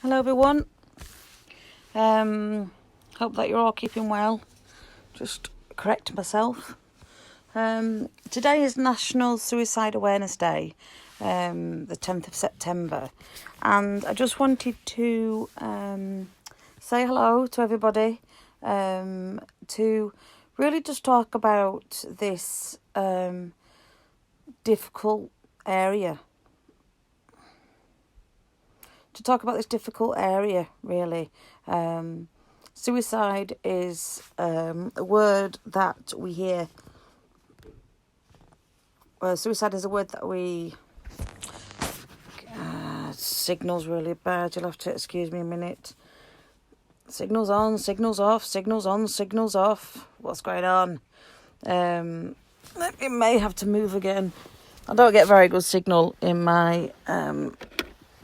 Hello everyone. Hope that you're all keeping well. Just correct myself. Today is National Suicide Awareness Day, the 10th of September, and I just wanted to say hello to everybody, to really just talk about this difficult area. Really. Suicide is a word that we hear. Suicide is a word that we... signal's really bad. You'll have to excuse me a minute. Signal's on, signal's off, signal's on, signal's off. What's going on? It may have to move again. I don't get very good signal in my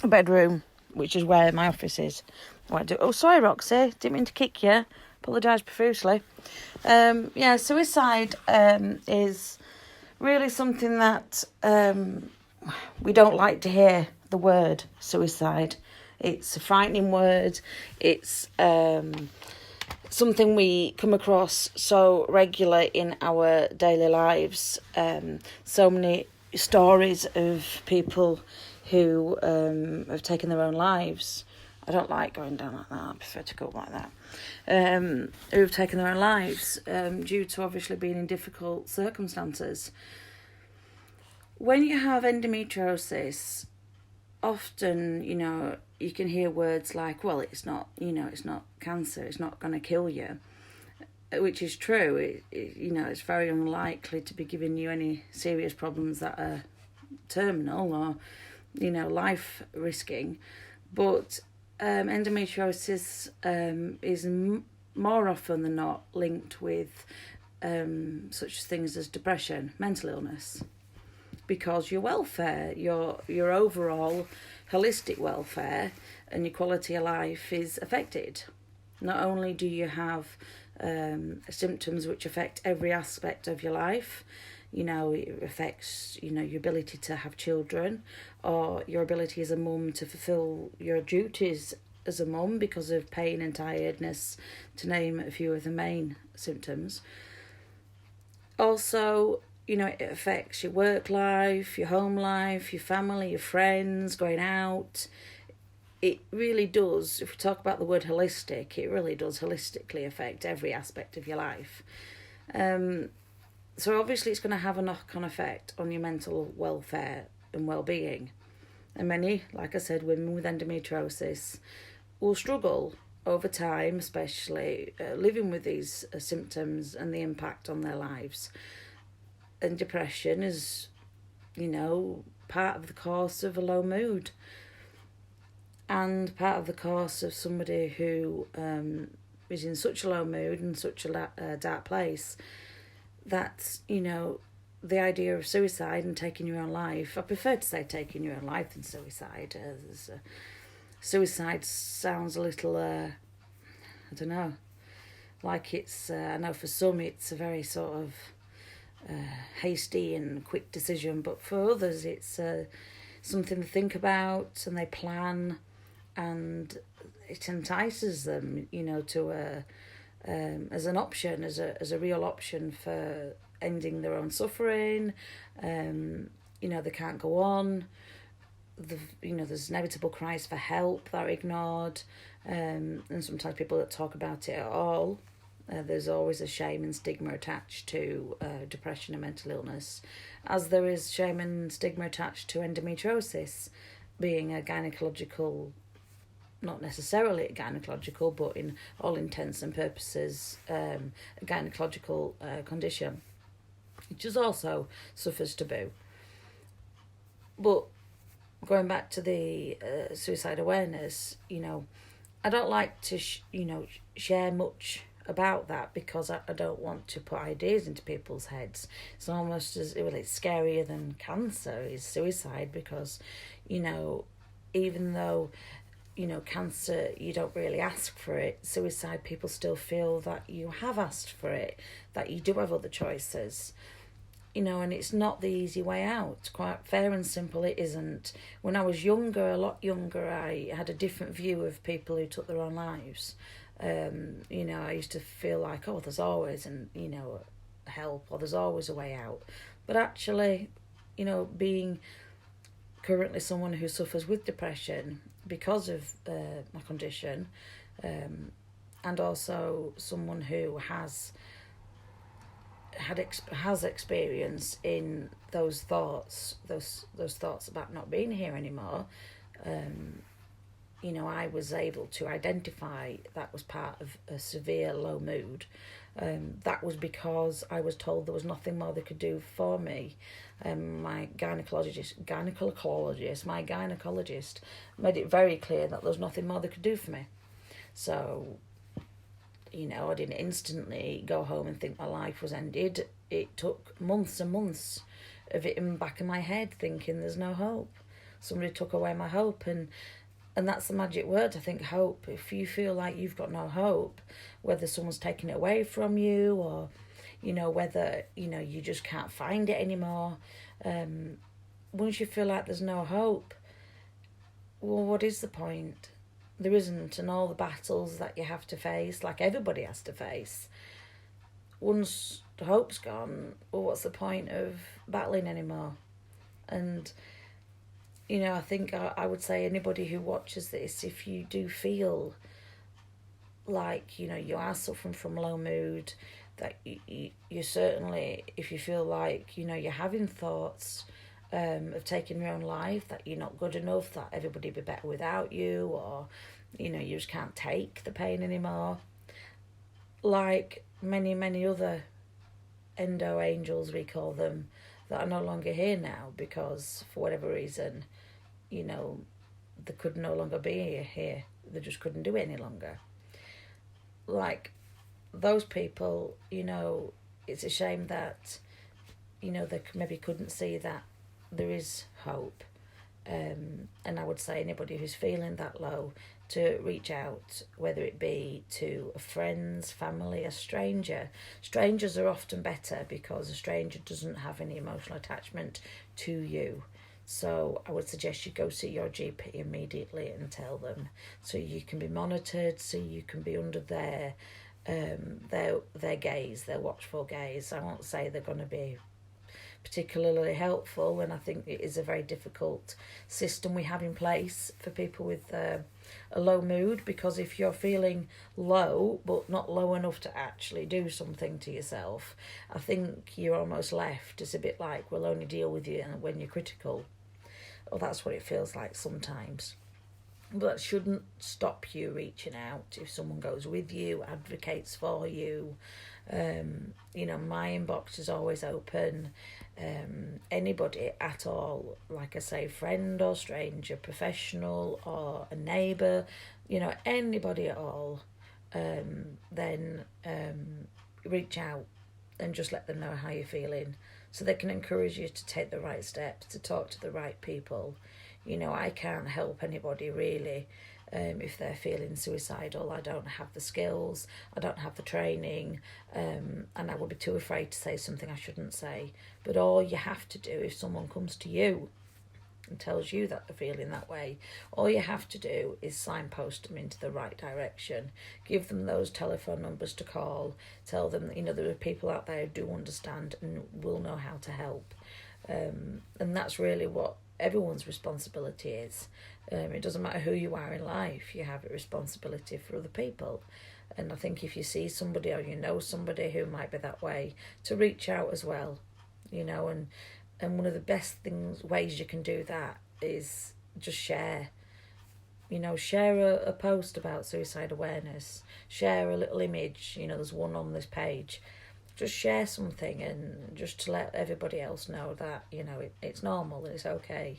bedroom, which is where my office is. Oh, sorry, Roxy. Didn't mean to kick you. Apologise profusely. Suicide is really something that we don't like to hear, the word suicide. It's a frightening word. It's something we come across so regular in our daily lives. So many stories of people who have taken their own lives. I don't like going down like that. I prefer to go like that. Who have taken their own lives due to obviously being in difficult circumstances. When you have endometriosis, often, you can hear words like, well, it's not cancer, it's not going to kill you, which is true. It's very unlikely to be giving you any serious problems that are terminal or, life risking. But endometriosis is more often than not linked with such things as depression, mental illness, because your welfare, your overall holistic welfare and your quality of life is affected. Not only do you have symptoms which affect every aspect of your life, it affects, your ability to have children or your ability as a mum to fulfil your duties as a mum because of pain and tiredness, to name a few of the main symptoms. Also, it affects your work life, your home life, your family, your friends, going out. It really does, if we talk about the word holistic, it really does holistically affect every aspect of your life. So obviously it's going to have a knock-on effect on your mental welfare and well-being. And many, like I said, women with endometriosis will struggle over time, especially living with these symptoms and the impact on their lives. And depression is, part of the course of a low mood. And part of the course of somebody who is in such a low mood and such a dark place that, the idea of suicide and taking your own life, I prefer to say taking your own life than suicide. Suicide sounds a little, I don't know, like it's, I know for some it's a very sort of hasty and quick decision, but for others it's something to think about, and they plan, and it entices them, to as an option, as a real option for ending their own suffering. They can't go on. There's inevitable cries for help that are ignored, and sometimes people that talk about it at all. There's always a shame and stigma attached to depression and mental illness, as there is shame and stigma attached to endometriosis being a gynecological, not necessarily a gynecological, but in all intents and purposes, a gynecological condition, which is also suffers taboo. But going back to the suicide awareness, I don't like to, share much about that because I don't want to put ideas into people's heads. It's almost as, it's scarier than cancer is suicide, because, even though, cancer, you don't really ask for it, suicide, people still feel that you have asked for it, that you do have other choices. and it's not the easy way out. Quite fair and simple, it isn't. When I was younger, a lot younger, I had a different view of people who took their own lives. I used to feel like, oh, there's always help, or there's always a way out. But actually, being currently someone who suffers with depression because of my condition, and also someone who has experience in those thoughts about not being here anymore. I was able to identify that was part of a severe low mood. That was because I was told there was nothing more they could do for me. My gynecologist made it very clear that there was nothing more they could do for me. So, I didn't instantly go home and think my life was ended. It took months and months of it in the back of my head thinking there's no hope. Somebody took away my hope, and that's the magic word, I think, hope. If you feel like you've got no hope, whether someone's taken it away from you, or, whether, you just can't find it anymore, once you feel like there's no hope, well, what is the point? There isn't. And all the battles that you have to face, like everybody has to face, once the hope's gone, well, what's the point of battling anymore? And I think I would say anybody who watches this, if you do feel like, you are suffering from low mood, that you certainly, if you feel like, you're having thoughts of taking your own life, that you're not good enough, that everybody would be better without you, or, you just can't take the pain anymore. Like many, many other endo angels, we call them, that are no longer here now because, for whatever reason, they could no longer be here. They just couldn't do it any longer. Like, those people, it's a shame that, they maybe couldn't see that there is hope. And I would say anybody who's feeling that low, to reach out, whether it be to friends, family, a stranger. Strangers are often better because a stranger doesn't have any emotional attachment to you. So I would suggest you go see your GP immediately and tell them, so you can be monitored, so you can be under their gaze, their watchful gaze. I won't say they're going to be particularly helpful, and I think it is a very difficult system we have in place for people with a low mood, because if you're feeling low but not low enough to actually do something to yourself, I think you're almost left. It's a bit like, we'll only deal with you when you're critical. Well, that's what it feels like sometimes. But that shouldn't stop you reaching out. If someone goes with you, advocates for you, my inbox is always open. Anybody at all, like I say, friend or stranger, professional or a neighbour, anybody at all, then reach out and just let them know how you're feeling, so they can encourage you to take the right steps, to talk to the right people. I can't help anybody really if they're feeling suicidal. I don't have the skills, I don't have the training, and I would be too afraid to say something I shouldn't say. But all you have to do, if someone comes to you and tells you that they're feeling that way, all you have to do is signpost them into the right direction. Give them those telephone numbers to call. Tell them that, there are people out there who do understand and will know how to help. And that's really what everyone's responsibility is. It doesn't matter who you are in life, you have a responsibility for other people. And I think if you see somebody, or somebody who might be that way, to reach out as well. And one of the best ways you can do that is just share. Share a post about suicide awareness. Share a little image. There's one on this page. Just share something, and just to let everybody else know that, it's normal and it's okay.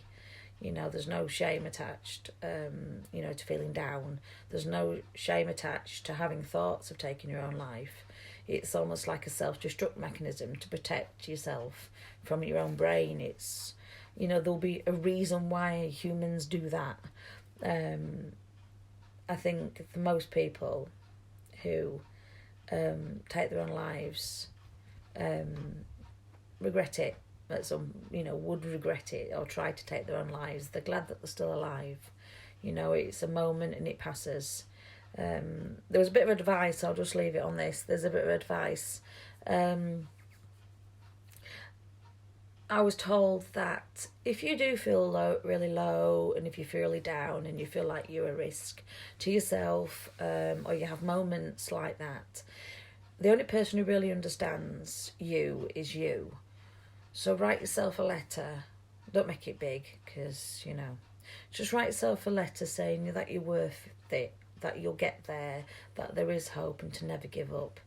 There's no shame attached, to feeling down. There's no shame attached to having thoughts of taking your own life. It's almost like a self-destruct mechanism to protect yourself from your own brain. It's, there'll be a reason why humans do that. I think for most people who take their own lives, regret it, that some, would regret it or try to take their own lives. They're glad that they're still alive. It's a moment and it passes. There was a bit of advice, I'll just leave it on this. There's a bit of advice. I was told that if you do feel really low, and if you feel really down and you feel like you're a risk to yourself, or you have moments like that, the only person who really understands you is you. So write yourself a letter. Don't make it big, because, just write yourself a letter saying that you're worth it, that you'll get there, that there is hope, and to never give up.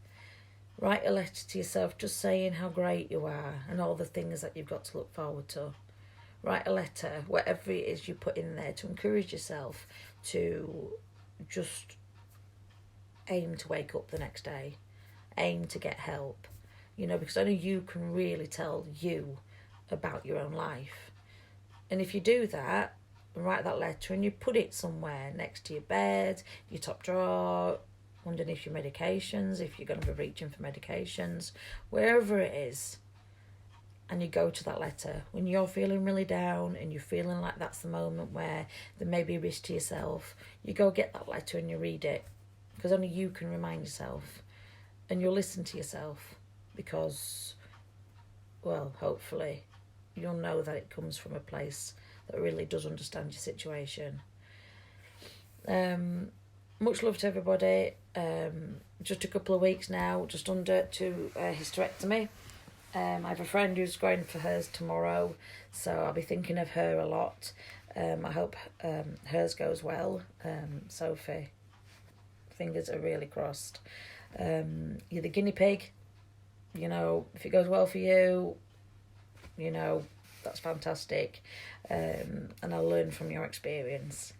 Write a letter to yourself just saying how great you are and all the things that you've got to look forward to. Write a letter, whatever it is you put in there, to encourage yourself to just aim to wake up the next day. Aim to get help. Because only you can really tell you about your own life. And if you do that, write that letter and you put it somewhere next to your bed, your top drawer, underneath your medications, if you're going to be reaching for medications, wherever it is, and you go to that letter when you're feeling really down and you're feeling like that's the moment where there may be a risk to yourself. You go get that letter and you read it, because only you can remind yourself, and you'll listen to yourself, because, well, hopefully you'll know that it comes from a place that really does understand your situation. Much love to everybody. Just a couple of weeks now, just under to hysterectomy. I have a friend who's going for hers tomorrow, so I'll be thinking of her a lot. I hope hers goes well. Sophie, fingers are really crossed. You're the guinea pig. If it goes well for you, that's fantastic. And I'll learn from your experience.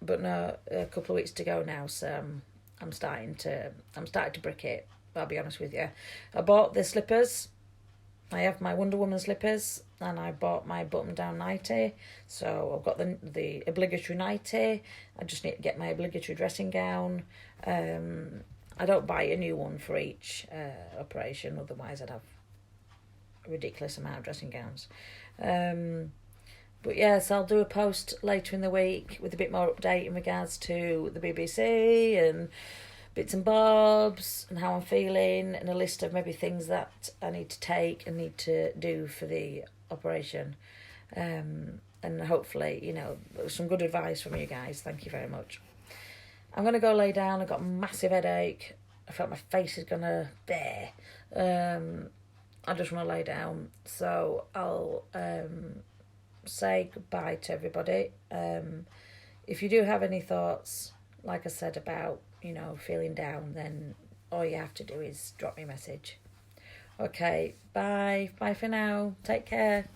But no, a couple of weeks to go now, so I'm starting to brick it. I'll be honest with you. I bought the slippers. I have my Wonder Woman slippers, and I bought my button-down nightie. So I've got the obligatory nightie. I just need to get my obligatory dressing gown. I don't buy a new one for each operation, otherwise I'd have a ridiculous amount of dressing gowns. But yes, I'll do a post later in the week with a bit more update in regards to the BBC and bits and bobs and how I'm feeling, and a list of maybe things that I need to take and need to do for the operation. And hopefully, some good advice from you guys. Thank you very much. I'm going to go lay down. I've got a massive headache. I feel like my face is going to bear. I just want to lay down. So I'll say goodbye to everybody. If you do have any thoughts, like I said, about feeling down, then all you have to do is drop me a message. Okay, bye for now, take care.